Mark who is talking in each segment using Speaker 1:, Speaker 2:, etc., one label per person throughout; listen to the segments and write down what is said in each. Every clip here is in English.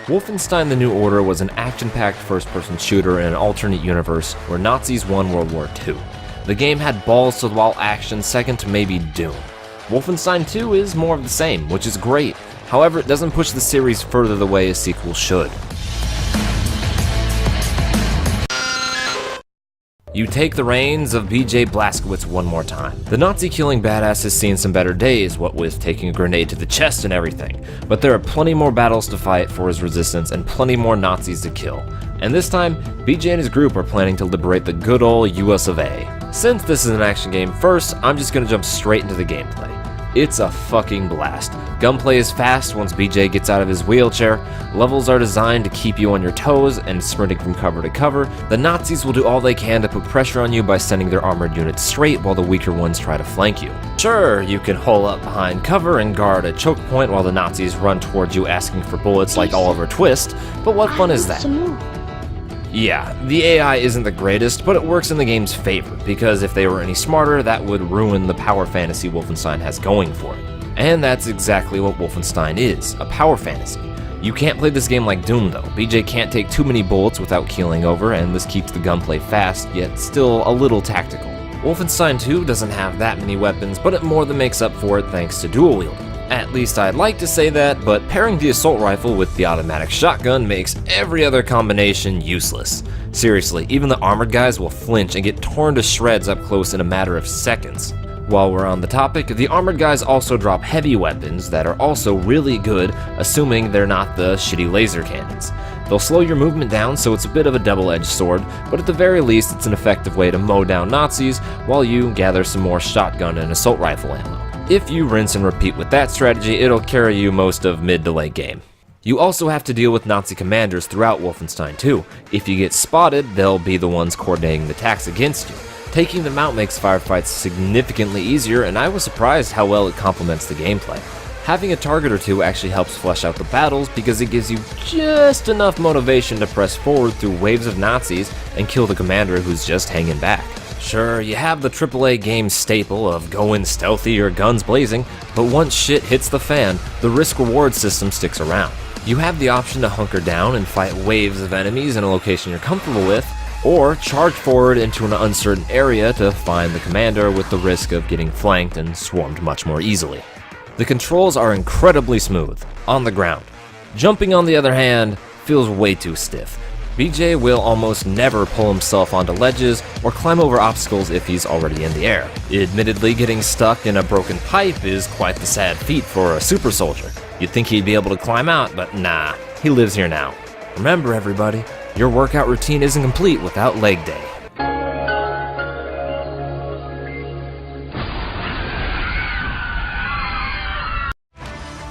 Speaker 1: Wolfenstein: The New Order was an action-packed first-person shooter in an alternate universe where Nazis won World War II. The game had balls-to-the-wall action second to maybe Doom. Wolfenstein 2 is more of the same, which is great. However, it doesn't push the series further the way a sequel should. You take the reins of BJ Blazkowicz one more time. The Nazi-killing badass has seen some better days, what with taking a grenade to the chest and everything, but there are plenty more battles to fight for his resistance and plenty more Nazis to kill. And this time, BJ and his group are planning to liberate the good old US of A. Since this is an action game first, I'm just gonna jump straight into the gameplay. It's a fucking blast. Gunplay is fast once BJ gets out of his wheelchair, levels are designed to keep you on your toes and sprinting from cover to cover. The Nazis will do all they can to put pressure on you by sending their armored units straight while the weaker ones try to flank you. Sure, you can hole up behind cover and guard a choke point while the Nazis run towards you asking for bullets like Oliver Twist, but what fun is that? Yeah, the AI isn't the greatest, but it works in the game's favor, because if they were any smarter, that would ruin the power fantasy Wolfenstein has going for it. And that's exactly what Wolfenstein is, a power fantasy. You can't play this game like Doom though. BJ can't take too many bullets without keeling over, and this keeps the gunplay fast, yet still a little tactical. Wolfenstein 2 doesn't have that many weapons, but it more than makes up for it thanks to dual wielding. At least I'd like to say that, but pairing the assault rifle with the automatic shotgun makes every other combination useless. Seriously, even the armored guys will flinch and get torn to shreds up close in a matter of seconds. While we're on the topic, the armored guys also drop heavy weapons that are also really good, assuming they're not the shitty laser cannons. They'll slow your movement down, so it's a bit of a double-edged sword, but at the very least it's an effective way to mow down Nazis while you gather some more shotgun and assault rifle ammo. If you rinse and repeat with that strategy, it'll carry you most of mid to late game. You also have to deal with Nazi commanders throughout Wolfenstein 2. If you get spotted, they'll be the ones coordinating the attacks against you. Taking them out makes firefights significantly easier, and I was surprised how well it complements the gameplay. Having a target or two actually helps flesh out the battles because it gives you just enough motivation to press forward through waves of Nazis and kill the commander who's just hanging back. Sure, you have the AAA game staple of going stealthy or guns blazing, but once shit hits the fan, the risk-reward system sticks around. You have the option to hunker down and fight waves of enemies in a location you're comfortable with, or charge forward into an uncertain area to find the commander with the risk of getting flanked and swarmed much more easily. The controls are incredibly smooth, on the ground. Jumping, on the other hand, feels way too stiff. BJ will almost never pull himself onto ledges or climb over obstacles if he's already in the air. Admittedly, getting stuck in a broken pipe is quite the sad feat for a super soldier. You'd think he'd be able to climb out, but nah, he lives here now. Remember everybody, your workout routine isn't complete without leg day.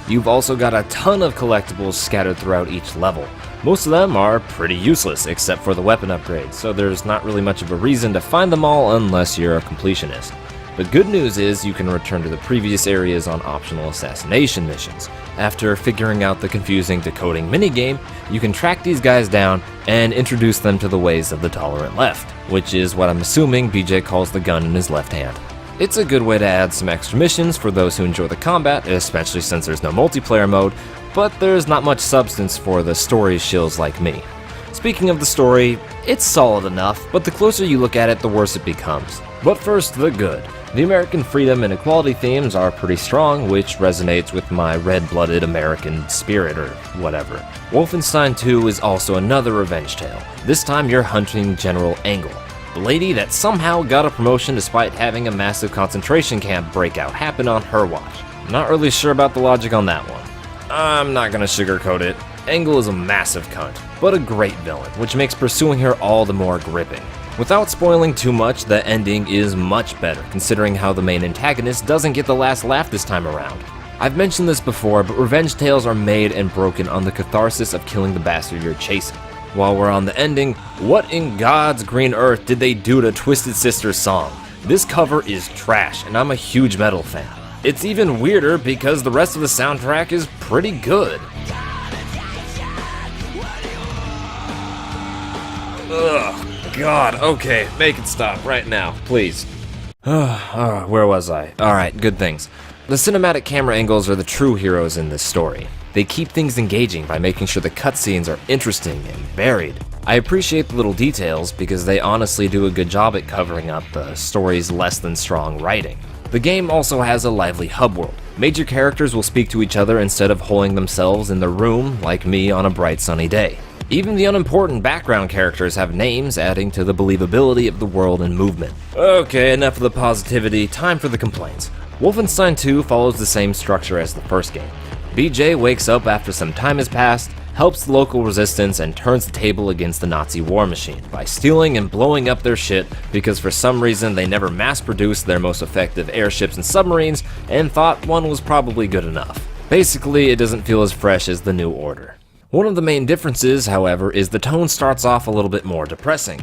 Speaker 1: You've also got a ton of collectibles scattered throughout each level. Most of them are pretty useless, except for the weapon upgrades, so there's not really much of a reason to find them all unless you're a completionist. The good news is you can return to the previous areas on optional assassination missions. After figuring out the confusing decoding minigame, you can track these guys down and introduce them to the ways of the tolerant left, which is what I'm assuming BJ calls the gun in his left hand. It's a good way to add some extra missions for those who enjoy the combat, especially since there's no multiplayer mode, but there's not much substance for the story shills like me. Speaking of the story, it's solid enough, but the closer you look at it, the worse it becomes. But first, the good. The American freedom and equality themes are pretty strong, which resonates with my red-blooded American spirit or whatever. Wolfenstein 2 is also another revenge tale. This time you're hunting General Engel, the lady that somehow got a promotion despite having a massive concentration camp breakout happen on her watch. Not really sure about the logic on that one. I'm not gonna sugarcoat it. Engel is a massive cunt, but a great villain, which makes pursuing her all the more gripping. Without spoiling too much, the ending is much better, considering how the main antagonist doesn't get the last laugh this time around. I've mentioned this before, but revenge tales are made and broken on the catharsis of killing the bastard you're chasing. While we're on the ending, what in God's green earth did they do to Twisted Sister's song? This cover is trash, and I'm a huge metal fan. It's even weirder because the rest of the soundtrack is pretty good. Ugh, God, okay, make it stop right now, please. Where was I? Alright, good things. The cinematic camera angles are the true heroes in this story. they keep things engaging by making sure the cutscenes are interesting and varied. I appreciate the little details because they honestly do a good job at covering up the story's less than strong writing. The game also has a lively hub world. Major characters will speak to each other instead of holing themselves in their room like me on a bright sunny day. Even the unimportant background characters have names, adding to the believability of the world and movement. Okay, enough of the positivity, time for the complaints. Wolfenstein 2 follows the same structure as the first game. BJ wakes up after some time has passed, helps the local resistance, and turns the table against the Nazi war machine by stealing and blowing up their shit because for some reason they never mass-produced their most effective airships and submarines and thought one was probably good enough. Basically, it doesn't feel as fresh as the New Order. One of the main differences, however, is the tone starts off a little bit more depressing.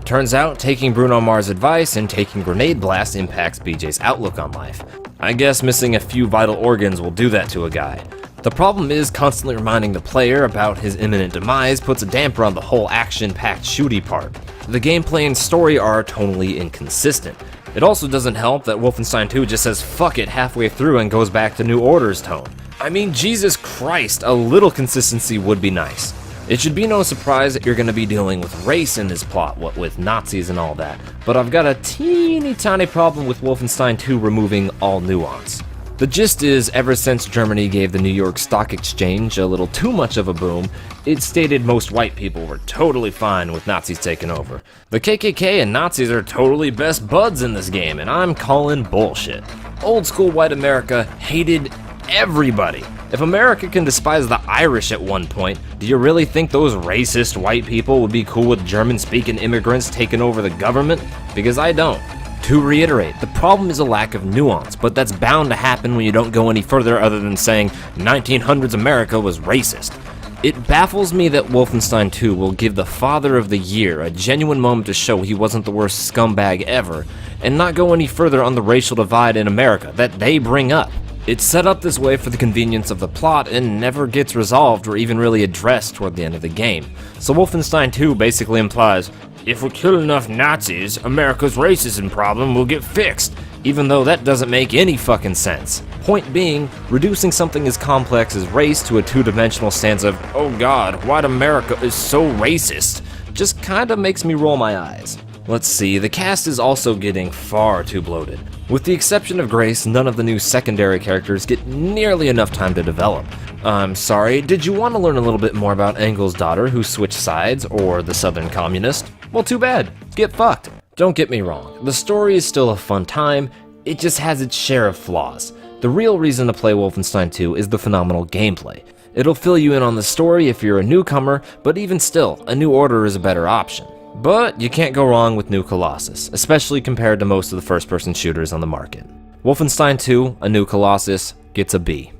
Speaker 1: Turns out, taking Bruno Mars' advice and taking grenade blast impacts BJ's outlook on life. I guess missing a few vital organs will do that to a guy. The problem is constantly reminding the player about his imminent demise puts a damper on the whole action-packed shooty part. The gameplay and story are tonally inconsistent. It also doesn't help that Wolfenstein 2 just says fuck it halfway through and goes back to New Order's tone. I mean, Jesus Christ, a little consistency would be nice. It should be no surprise that you're going to be dealing with race in this plot, what with Nazis and all that, but I've got a teeny tiny problem with Wolfenstein 2 removing all nuance. The gist is, ever since Germany gave the New York Stock Exchange a little too much of a boom, it stated most white people were totally fine with Nazis taking over. The KKK and Nazis are totally best buds in this game, and I'm calling bullshit. Old school white America hated everybody. If America can despise the Irish at one point, do you really think those racist white people would be cool with German-speaking immigrants taking over the government? Because I don't. To reiterate, the problem is a lack of nuance, but that's bound to happen when you don't go any further other than saying 1900s America was racist. It baffles me that Wolfenstein 2 will give the Father of the Year a genuine moment to show he wasn't the worst scumbag ever, and not go any further on the racial divide in America that they bring up. It's set up this way for the convenience of the plot and never gets resolved or even really addressed toward the end of the game. So Wolfenstein 2 basically implies, if we kill enough Nazis, America's racism problem will get fixed, even though that doesn't make any fucking sense. Point being, reducing something as complex as race to a two-dimensional stance of, oh god, white America is so racist, just kinda makes me roll my eyes. Let's see, the cast is also getting far too bloated. With the exception of Grace, none of the new secondary characters get nearly enough time to develop. I'm sorry, did you want to learn a little bit more about Engel's daughter who switched sides, or the Southern Communist? Well, too bad. Get fucked. Don't get me wrong, the story is still a fun time, it just has its share of flaws. The real reason to play Wolfenstein 2 is the phenomenal gameplay. It'll fill you in on the story if you're a newcomer, but even still, a New Order is a better option. But you can't go wrong with New Colossus, especially compared to most of the first-person shooters on the market. Wolfenstein 2, A New Colossus, gets a B.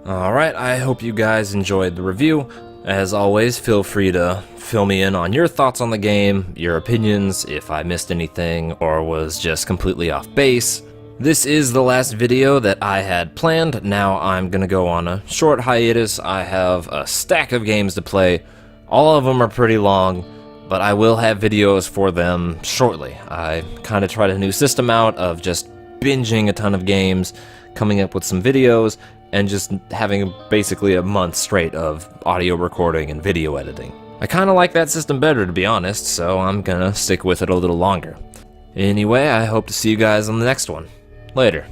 Speaker 1: Alright, I hope you guys enjoyed the review. As always, feel free to fill me in on your thoughts on the game, your opinions, if I missed anything or was just completely off base. This is the last video that I had planned. Now I'm gonna go on a short hiatus. I have a stack of games to play. All of them are pretty long, but I will have videos for them shortly. I kind of tried a new system out of just binging a ton of games, coming up with some videos, and just having basically a month straight of audio recording and video editing. I kind of like that system better, to be honest, so I'm gonna stick with it a little longer. Anyway, I hope to see you guys on the next one. Later.